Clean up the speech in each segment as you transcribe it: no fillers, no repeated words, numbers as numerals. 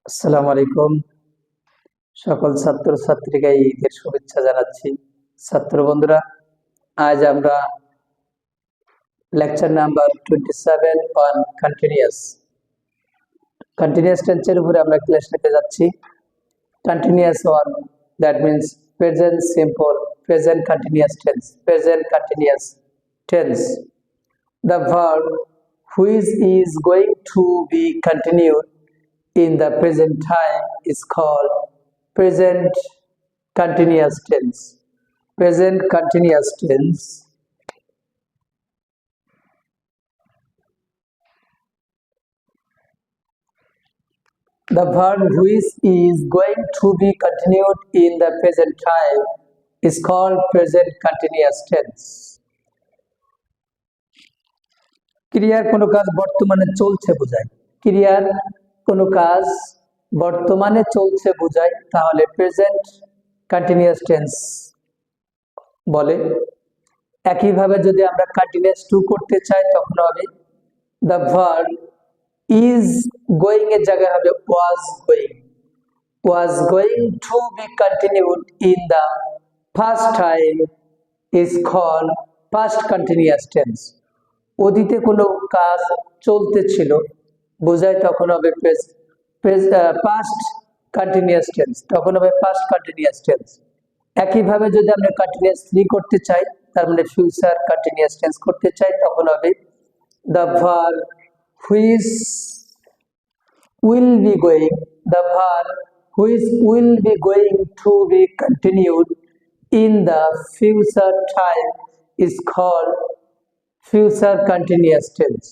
আসসালামু আলাইকুম। সকল ছাত্রছাত্রীকে ঈদের শুভেচ্ছা জানাচ্ছি। ছাত্র বন্ধুরা, আজ আমরা লেকচার নাম্বার 27 অন কন্টিনিউয়াস টেন্সের উপরে আমরা ক্লাস নিতে যাচ্ছি। Continuous on, that means present simple, present continuous tense, the verb which is going to be continued in the present time is called present continuous tense. Present continuous tense. The verb which is going to be continued in the present time is called present continuous tense. ক্রিয়ার কোনো কাজ বর্তমানে চলছে বোঝায়। ক্রিয়ার কোনো কাজ বর্তমানে চলছে বোঝায়, তাহলে প্রেজেন্ট কন্টিনিউয়াস টেন্স বলে। একইভাবে যদি আমরা কন্টিনিউয়াস টু করতে চাই তখন হবে দ্য ভার্ব ইজ গোয়িং এর জায়গায় হবে was going to be continued in the first time is called past continuous tense. অতীতে কোনো কাজ চলতেছিল বোঝায়, তখন হবে পাস্ট কন্টিনিউয়াস টেন্স, তখন হবে পাস্ট কন্টিনিউয়াস টেন্স। একইভাবে যদি আমরা কন্টিনিউয়াস থ্রি করতে চাই, তার মানে ফিউচার কন্টিনিউয়াস টেন্স করতে চাই, তখন হবে the verb which will be going, the verb which will be going to be continued in the future time is called future continuous tense.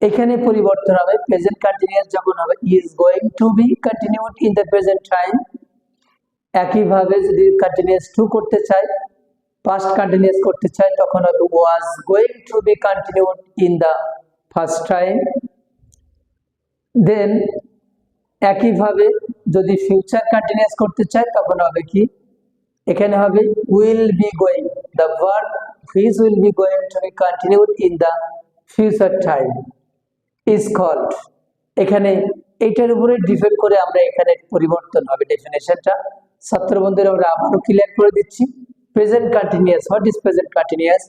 এখানে পরিবর্তন হবে, প্রেজেন্ট কন্টিনিউয়াস যখন হবে is going to be continued in the present time. একইভাবে যদি continuous two করতে চাই, past continuous করতে চাই, তখন হবে was going to be continued in the first time. Then একইভাবে যদি ফিউচার কন্টিনিউয়াস করতে চাই, তখন হবে কি, এখানে হবে will be going, the verb which will be going to be continued in the future time is called. এখানে এইটার উপরে ডিপেন্ড করে আমরা এখানে পরিবর্তন হবে ডেফিনেশনটা। ছাত্র বন্ধুরা, আমরা আবারও ক্লিয়ার করে দিচ্ছি। Present continuous, what is present continuous?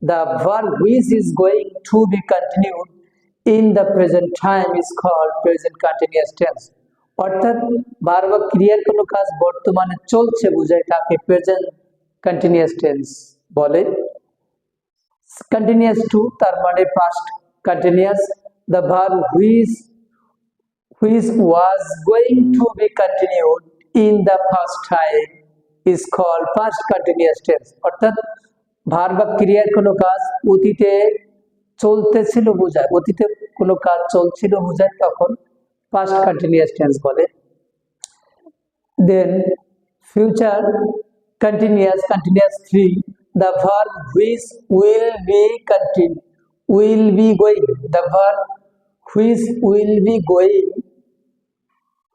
The verb which is going to be continued in the present time is called present continuous tense. অর্থাৎ ভার্ব বা ক্রিয়ার কোনো কাজ বর্তমানে চলছে বোঝায়, তাকে প্রেজেন্ট কন্টিনিউয়াস টেন্স বলে। কন্টিনিউয়াস টু তার মানে past continuous. The verb which was going to be continued in the past time is called past continuous tense. অর্থাৎ ভার্ব বা ক্রিয়ার কোনো কাজ অতীতে চলতেছিল বোঝায়, অতীতে কোনো কাজ চলছিল বোঝায়, তখন past continuous tense বলে। Then future continuous 3, the verb which will be going, the verb which will be going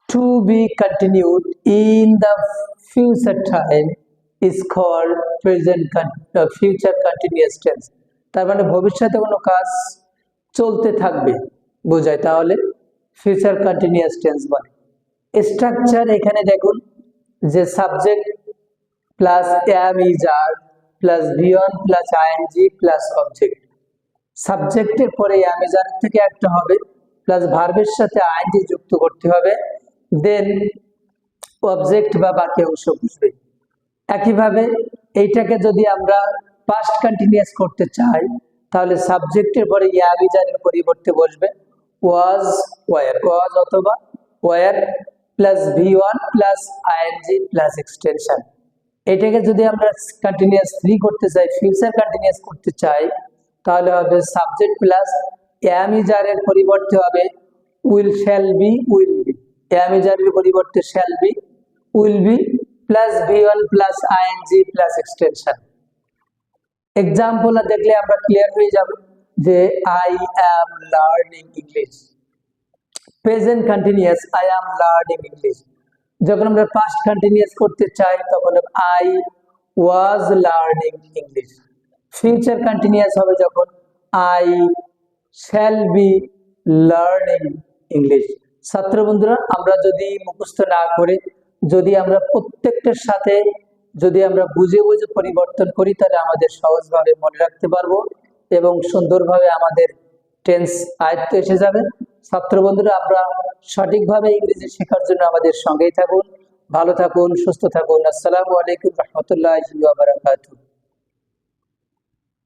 to be continued in the future time is called future continuous tense. তার মানে ভবিষ্যতে কোনো কাজ চলতে থাকবে বোঝায়, তাহলে ফিউচার কন্টিনিউয়াস টেন্স বলে। স্ট্রাকচার এখানে দেখুন যে subject plus am is are plus be-on plus ing plus object. সাবজেক্টের পরে am is are থেকে একটা হবে, প্লাস ভার্বের সাথে ing যুক্ত করতে হবে, দেন অবজেক্ট বা বাকি অংশ বুঝবে। একইভাবে এইটাকে যদি আমরা পাস্ট কন্টিনিউয়াস করতে চাই, তাহলে সাবজেক্টের পরে am is are এর পরিবর্তে বসবে was, was অথবা were plus be-on plus ing plus extension. এটাকে যদি আমরা কন্টিনিউয়াস থ্রি করতে চাই, ফিউচার কন্টিনিউয়াস করতে চাই, তাহলে হবে subject plus am is are এর পরিবর্তে হবে will shall be will be, am is are এর পরিবর্তে shall be will be plus be-on plus ing plus extension. Example দেখলে আমরা ক্লিয়ার হয়ে যাব যে I am learning English, present continuous I am learning English। যখন আমরা পাস্ট কন্টিনিউয়াস করতে চাই, তখন I was learning English। Future continuous হবে যখন I shall be learning English। ছাত্র বন্ধুরা, আমরা যদি মুখস্থ না করে যদি আমরা প্রত্যেকটার সাথে যদি আমরা বুঝে বুঝে পরিবর্তন করি, তাহলে আমাদের সহজভাবে মনে রাখতে পারবো এবং সুন্দরভাবে আমাদের টেন্স আয়ত্ত এসে যাবে। ছাত্র বন্ধুরা, আমরা সঠিকভাবে ইংরেজি শেখার জন্য আমাদের সঙ্গেই থাকুন। ভালো থাকুন, সুস্থ থাকুন। আসসালামু আলাইকুম রহমতুল্লাহি ওয়া বারাকাতুহু।